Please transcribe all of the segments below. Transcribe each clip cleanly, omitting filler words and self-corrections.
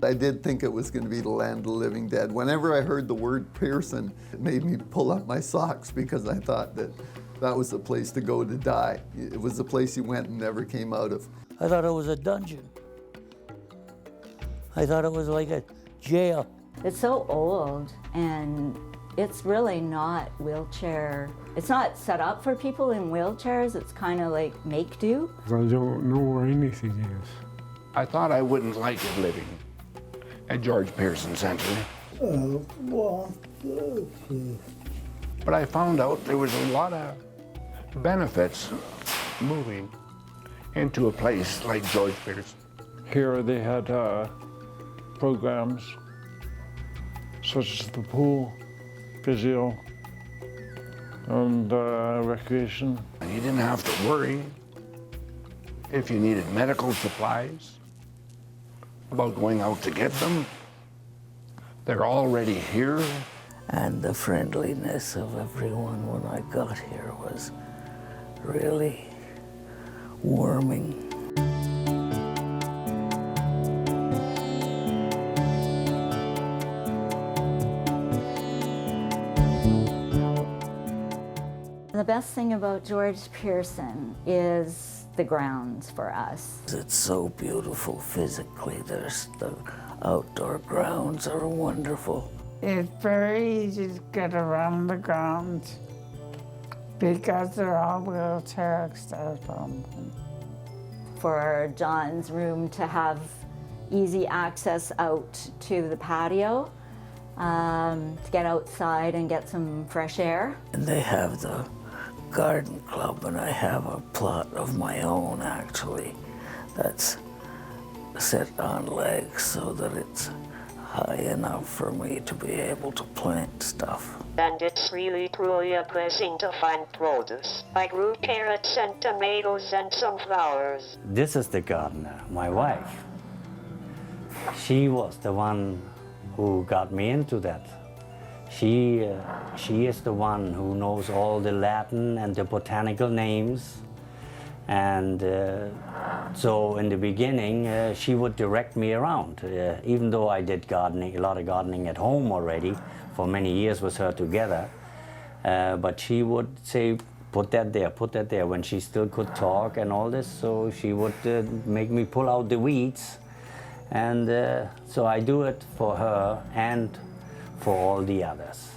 I did think it was going to be the land of the living dead. Whenever I heard the word Pearson, it made me pull up my socks because I thought that that was the place to go to die. It was the place you went and never came out of. I thought it was a dungeon. I thought it was like a jail. It's so old, and it's really not wheelchair. It's not set up for people in wheelchairs. It's kind of like make-do. I don't know where anything is. I thought I wouldn't like it living at George Pearson Center. But I found out there was a lot of benefits moving into a place like George Pearson. Here they had programs such as the pool, physio, and recreation. And you didn't have to worry if you needed medical supplies about going out to get them. They're already here. And the friendliness of everyone when I got here was really warming. The best thing about George Pearson is the grounds for us. It's so beautiful physically. There's the outdoor grounds are wonderful. It's very easy to get around the grounds because they're all wheelchair accessible. For John's room to have easy access out to the patio, to get outside and get some fresh air. And they have the garden club, and I have a plot of my own actually that's set on legs so that it's high enough for me to be able to plant stuff. And it's really truly a blessing to find produce. I grew carrots and tomatoes and some flowers. This is the gardener, my wife. She was the one who got me into that. She is the one who knows all the Latin and the botanical names. And so in the beginning, she would direct me around. Even though I did gardening, a lot of gardening at home already, for many years with her together. But she would say, put that there, when she still could talk and all this. So she would make me pull out the weeds. And so I do it for her and for all the others.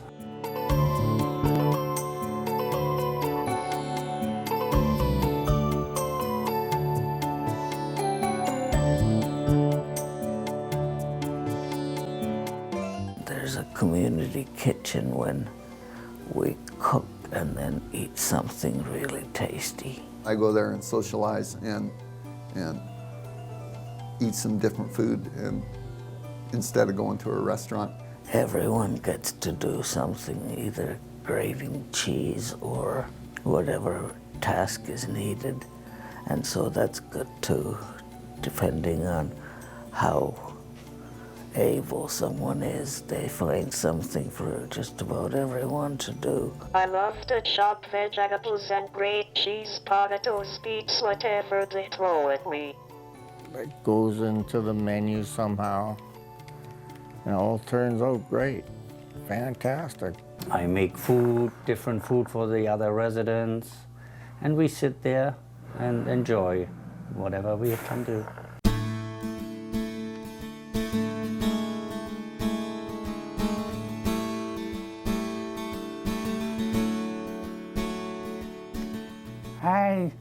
There's a community kitchen when we cook and then eat something really tasty. I go there and socialize and eat some different food and instead of going to a restaurant. Everyone gets to do something, either grating cheese or whatever task is needed. And so that's good too, depending on how able someone is. They find something for just about everyone to do. I love to chop vegetables and grate cheese, potatoes, beets, whatever they throw at me. It goes into the menu somehow. It all turns out great. Fantastic. I make food, different food for the other residents, and we sit there and enjoy whatever we can do. I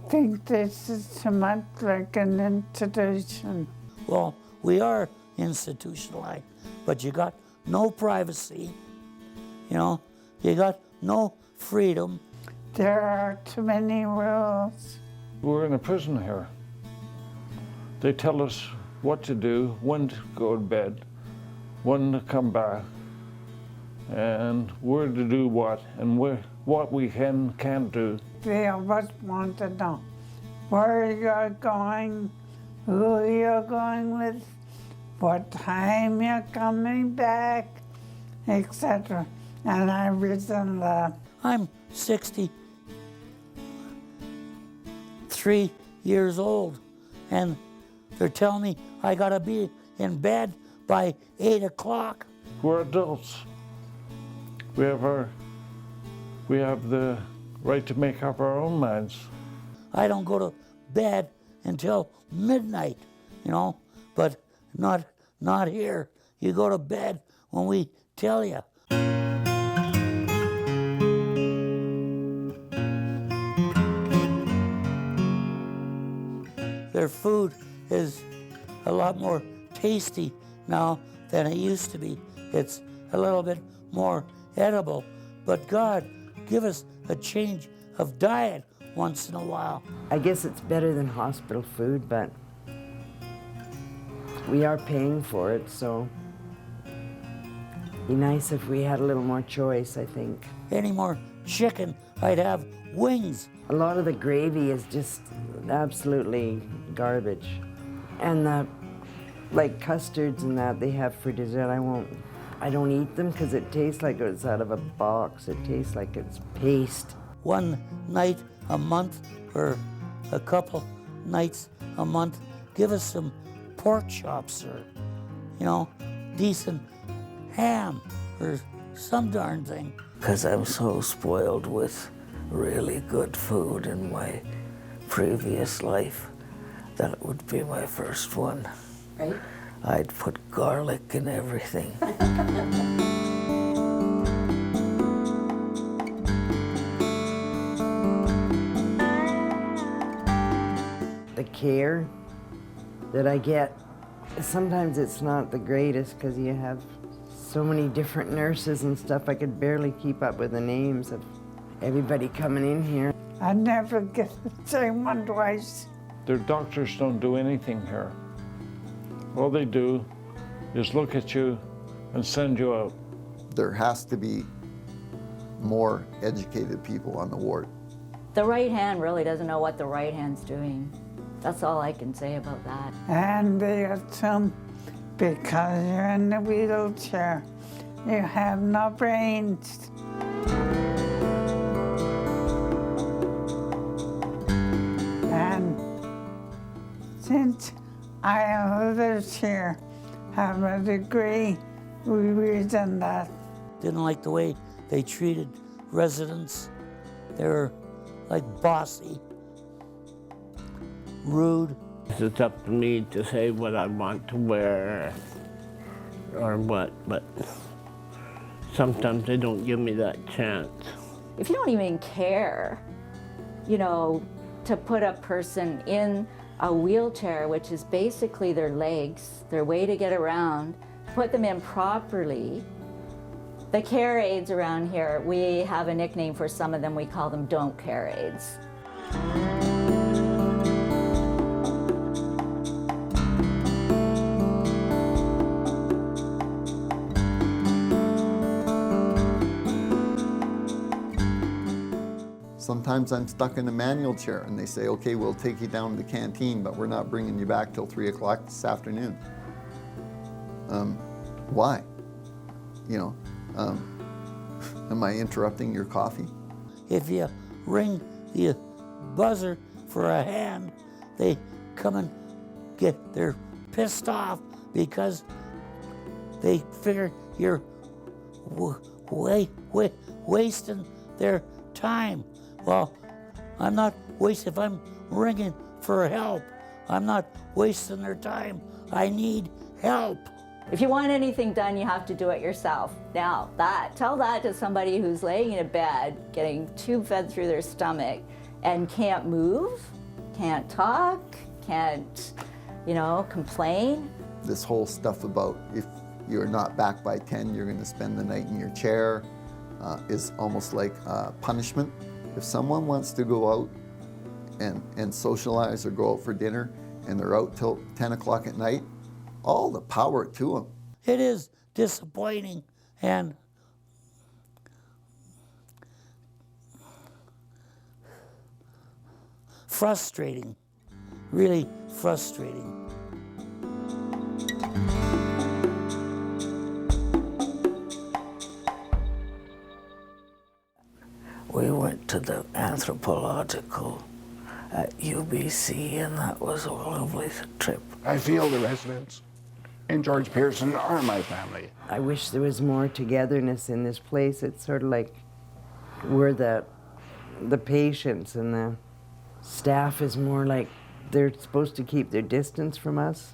think this is too much like an institution. Well, we are institutionalized, but you got no privacy, you know, you got no freedom. There are too many rules. We're in a prison here. They tell us what to do, when to go to bed, when to come back, and where to do what, and what we can't do. They always want to know where you're going, who you're going with, what time you're coming back, etc. And I reason that. I'm 63 years old, and they're telling me I gotta be in bed by 8 o'clock. We're adults. We have the right to make up our own minds. I don't go to bed until midnight, you know, but not here. You go to bed when we tell you. Their food is a lot more tasty now than it used to be. It's a little bit more edible, but God, give us a change of diet once in a while. I guess it's better than hospital food, but we are paying for it, so it'd be nice if we had a little more choice, I think. Any more chicken, I'd have wings. A lot of the gravy is just absolutely garbage. And the, like custards and that they have for dessert, I don't eat them because it tastes like it's out of a box. It tastes like it's paste. One night a month or a couple nights a month, give us some pork chops or, you know, decent ham or some darn thing. Because I'm so spoiled with really good food in my previous life, that would be my first one. Right? I'd put garlic in everything. The care that I get, sometimes it's not the greatest because you have so many different nurses and stuff. I could barely keep up with the names of everybody coming in here. I never get the same one twice. Their doctors don't do anything here. All they do is look at you and send you out. There has to be more educated people on the ward. The right hand really doesn't know what the right hand's doing. That's all I can say about that. And they assume because you're in the wheelchair, you have no brains. And since I have lived here, have a degree, we reason that. Didn't like the way they treated residents. They were like bossy, rude. It's up to me to say what I want to wear or what, but sometimes they don't give me that chance. If you don't even care, you know, to put a person in a wheelchair, which is basically their legs, their way to get around, put them in properly. The care aides around here, we have a nickname for some of them. We call them don't care aides. Sometimes I'm stuck in a manual chair and they say, okay, we'll take you down to the canteen, but we're not bringing you back till 3 o'clock this afternoon. Why? You know, am I interrupting your coffee? If you ring the buzzer for a hand, they come and they're pissed off because they figure you're wasting their time. Well, I'm not wasting, if I'm ringing for help, I'm not wasting their time. I need help. If you want anything done, you have to do it yourself. Now, tell that to somebody who's laying in a bed, getting tube fed through their stomach, and can't move, can't talk, can't, you know, complain. This whole stuff about if you're not back by 10, you're gonna spend the night in your chair is almost like punishment. If someone wants to go out and socialize or go out for dinner and they're out till 10 o'clock at night, all the power to them. It is disappointing and frustrating, really frustrating. We went to the anthropological at UBC, and that was a lovely trip. I feel the residents and George Pearson are my family. I wish there was more togetherness in this place. It's sort of like we're the patients, and the staff is more like they're supposed to keep their distance from us.